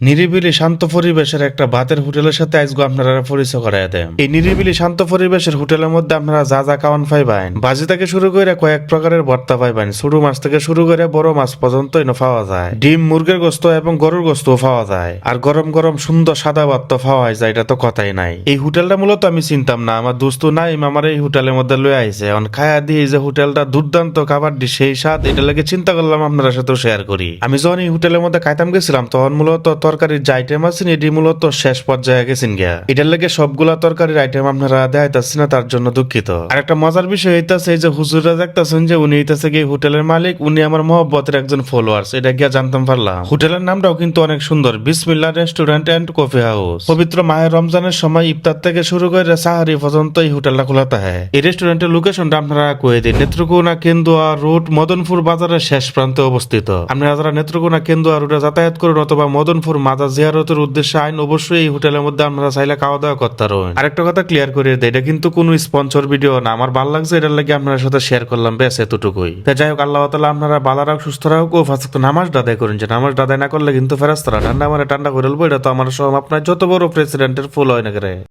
নিরিবিলি শান্ত পরিবেশের একটা ভাতের হোটেলের সাথে আজকে আপনারা পরিচয় করাই দেন। এই নিরিবিলি শান্ত পরিবেশের হোটেলের মধ্যে আপনারা যা যা খাওয়ান পাইবেন, ভাজি থেকে শুরু করে কয়েক প্রকারের ভর্তা পাইবেন, ছোট মাছ থেকে শুরু করে বড় মাছ পর্যন্ত এনে পাওয়া যায়। ডিম, মুরগির গোস্ত এবং গরুর গোস্তও পাওয়া যায়। আর গরম গরম সুন্দর সাদা ভাত তো পাওয়া যায়, এটা তো কথাই নাই। এই হোটেলটা মূলত আমি চিনতাম না, আমার দোস্ত নাইম আমার এই হোটেলের মধ্যে লয়ে আইছে। খায়া দিয়ে যে হোটেলটা দুর্দান্ত খাবার দি সেই স্বাদ, এটা লাগে চিন্তা করলাম আপনার সাথেও শেয়ার করি। আমি যখন এই হোটেলের মধ্যে খাইতাম গেছিলাম তখন মূলত তরকারির যে আইটেম আছে এটি মূলত শেষ পর্যায়ে গেছেন গিয়া। এটার লেগে সবগুলা তরকারির আইটেম আপনারা দেখাইতেছি না, তার জন্য দুঃখিত। আর একটা মজার বিষয় হইতাছে, এই যে হুজুররা দেখতেছেন যে উনি হইতাছে গিয়ে হোটেলের মালিক, উনি আমার মহব্বতের একজন ফলোয়ার্স, এটা গিয়া জানতাম পারলাম। হোটেলের নামটাও কিন্তু অনেক সুন্দর, বিসমিল্লাহ রেস্টুরেন্ট এন্ড কফি হাউস। পবিত্র মাহের রমজানের সময় ইফতার থেকে শুরু করে সাহারি পর্যন্ত এই হোটেলটা খোলা থাকে। এই রেস্টুরেন্টের লোকেশনটা আপনারা কয়ে দিন, নেত্রকোনা কেন্দুয়া রোড মদনপুর বাজারের শেষ প্রান্তে অবস্থিত। আপনারা যারা নেত্রকোনা কেন্দুয়া রোডে যাতায়াত করুন অথবা মদনপুর মাজার জিয়ারতের উদ্দেশ্যে আইন, অবশ্যই এই হোটেলের মধ্যে আপনারা চাইলে খাওয়া দাওয়া করতে পারেন। আরেকটা কথা ক্লিয়ার করে দেয়, এটা কিন্তু কোনো স্পন্সর ভিডিও না, আমার ভালো লাগছে এটার লাগে আপনার সাথে শেয়ার করলাম, বেশ এতটুকুই। যাই হোক, আল্লাহ তাআলা আপনারা ভালো রাখ, সুস্থ রাখ ও ফাঁসক্ত নামাজ আদায় করেন। যে নামাজ আদায় না করলে কিন্তু ফেরেশতারা ঠান্ডা করে বলবো, এটা তো আমার সব আপনার যত বড় প্রেসিডেন্টের ফুল হয় না করে।